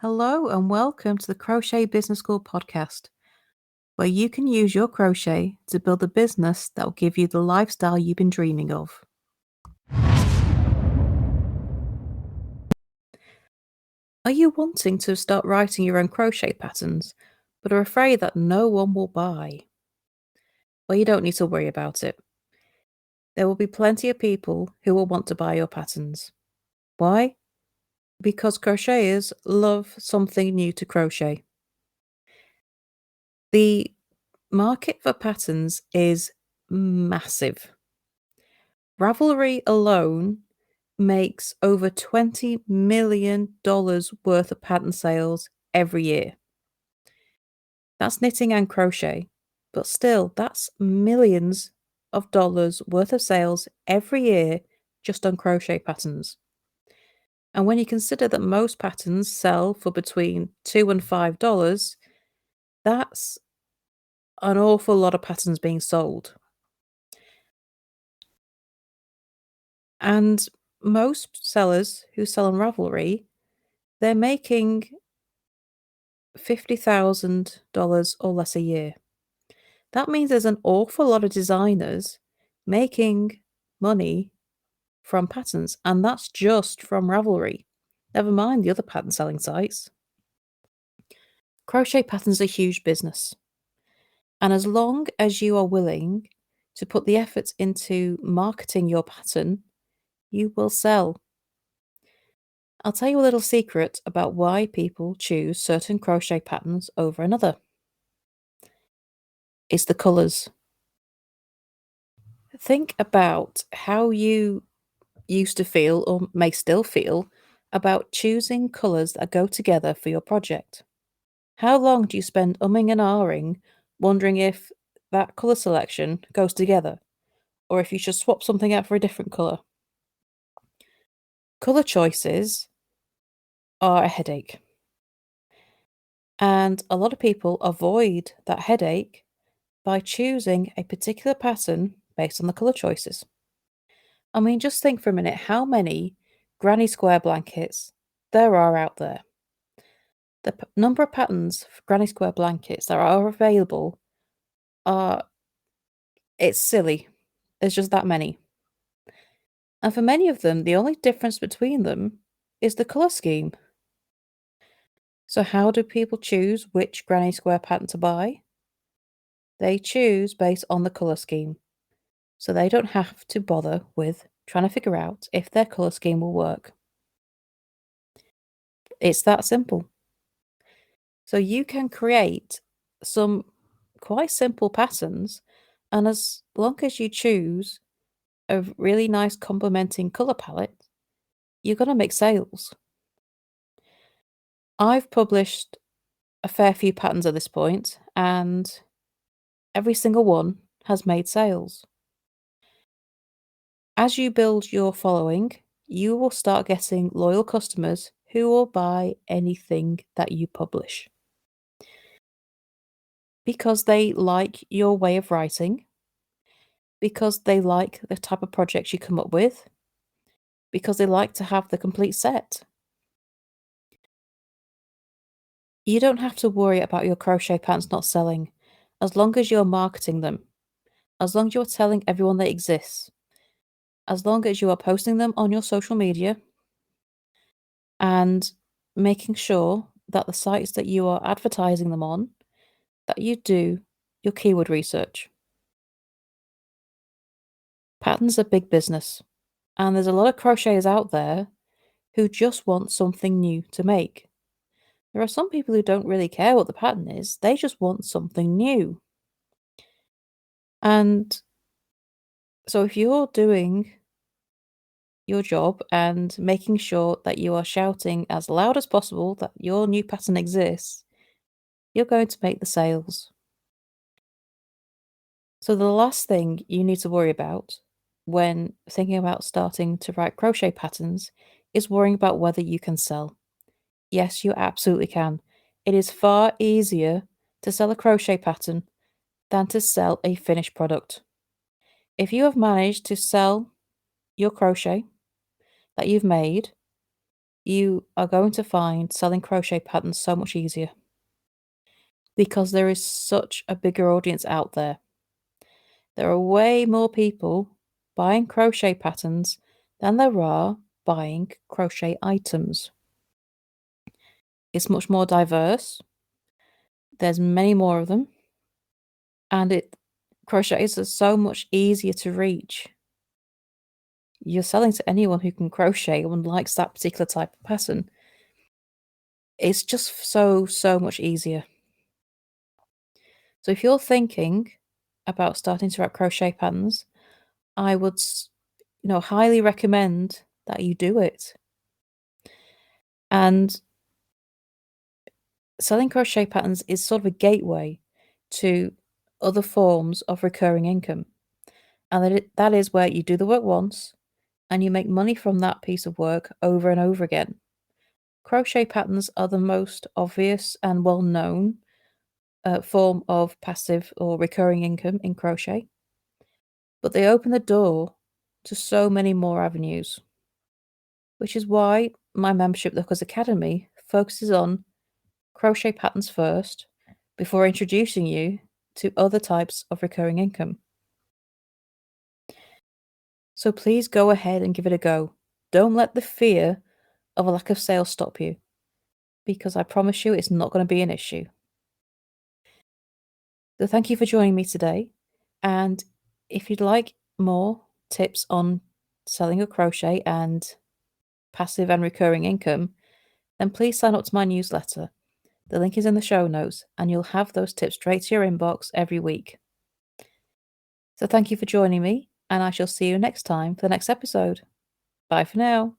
Hello and welcome to the Crochet Business School podcast, where you can use your crochet to build a business that will give you the lifestyle you've been dreaming of. Are you wanting to start writing your own crochet patterns, but are afraid that no one will buy? Well, you don't need to worry about it. There will be plenty of people who will want to buy your patterns. Why? Because crocheters love something new to crochet. The market for patterns is massive. Ravelry alone makes over $20 million worth of pattern sales every year. That's knitting and crochet, but still, that's millions of dollars worth of sales every year just on crochet patterns. And when you consider that most patterns sell for between $2 and $5, that's an awful lot of patterns being sold. And most sellers who sell on Ravelry, they're making $50,000 or less a year. That means there's an awful lot of designers making money from patterns, and that's just from Ravelry. Never mind the other pattern selling sites. Crochet patterns are a huge business. And as long as you are willing to put the effort into marketing your pattern, you will sell. I'll tell you a little secret about why people choose certain crochet patterns over another. It's the colours. Think about how you used to feel, or may still feel, about choosing colours that go together for your project. How long do you spend umming and ahhing, wondering if that colour selection goes together, or if you should swap something out for a different colour? Colour choices are a headache. And a lot of people avoid that headache by choosing a particular pattern based on the colour choices. I mean, just think for a minute how many granny square blankets there are out there. The number of patterns for granny square blankets that are available are it's silly. There's just that many. And for many of them, the only difference between them is the colour scheme. So how do people choose which granny square pattern to buy? They choose based on the colour scheme. So they don't have to bother with trying to figure out if their colour scheme will work. It's that simple. So you can create some quite simple patterns, and as long as you choose a really nice complementing colour palette, you're going to make sales. I've published a fair few patterns at this point, and every single one has made sales. As you build your following, you will start getting loyal customers who will buy anything that you publish. Because they like your way of writing, because they like the type of projects you come up with, because they like to have the complete set. You don't have to worry about your crochet patterns not selling, as long as you're marketing them, as long as you're telling everyone they exist, as long as you are posting them on your social media, and making sure that the sites that you are advertising them on, that you do your keyword research. Patterns are big business, and there's a lot of crocheters out there who just want something new to make. There are some people who don't really care what the pattern is, they just want something new. And so if you're doing your job and making sure that you are shouting as loud as possible that your new pattern exists, you're going to make the sales. So the last thing you need to worry about when thinking about starting to write crochet patterns is worrying about whether you can sell. Yes, you absolutely can. It is far easier to sell a crochet pattern than to sell a finished product. If you have managed to sell your crochet that you've made you are going to find selling crochet patterns so much easier because there is such a bigger audience out there. There are way more people buying crochet patterns than there are buying crochet items. It's much more diverse. There's many more of them, and crochet is so much easier to reach. You're selling to anyone who can crochet and likes that particular type of pattern. It's just so much easier. So if you're thinking about starting to write crochet patterns, I would, highly recommend that you do it. And selling crochet patterns is sort of a gateway to other forms of recurring income. And that is where you do the work once and you make money from that piece of work over and over again. Crochet patterns are the most obvious and well-known form of passive or recurring income in crochet, but they open the door to so many more avenues, which is why my membership, the Hookers Academy, focuses on crochet patterns first before introducing you to other types of recurring income. So please go ahead and give it a go. Don't let the fear of a lack of sales stop you, because I promise you it's not going to be an issue. So thank you for joining me today. And if you'd like more tips on selling a crochet and passive and recurring income, then please sign up to my newsletter. The link is in the show notes, and you'll have those tips straight to your inbox every week. So thank you for joining me, and I shall see you next time for the next episode. Bye for now.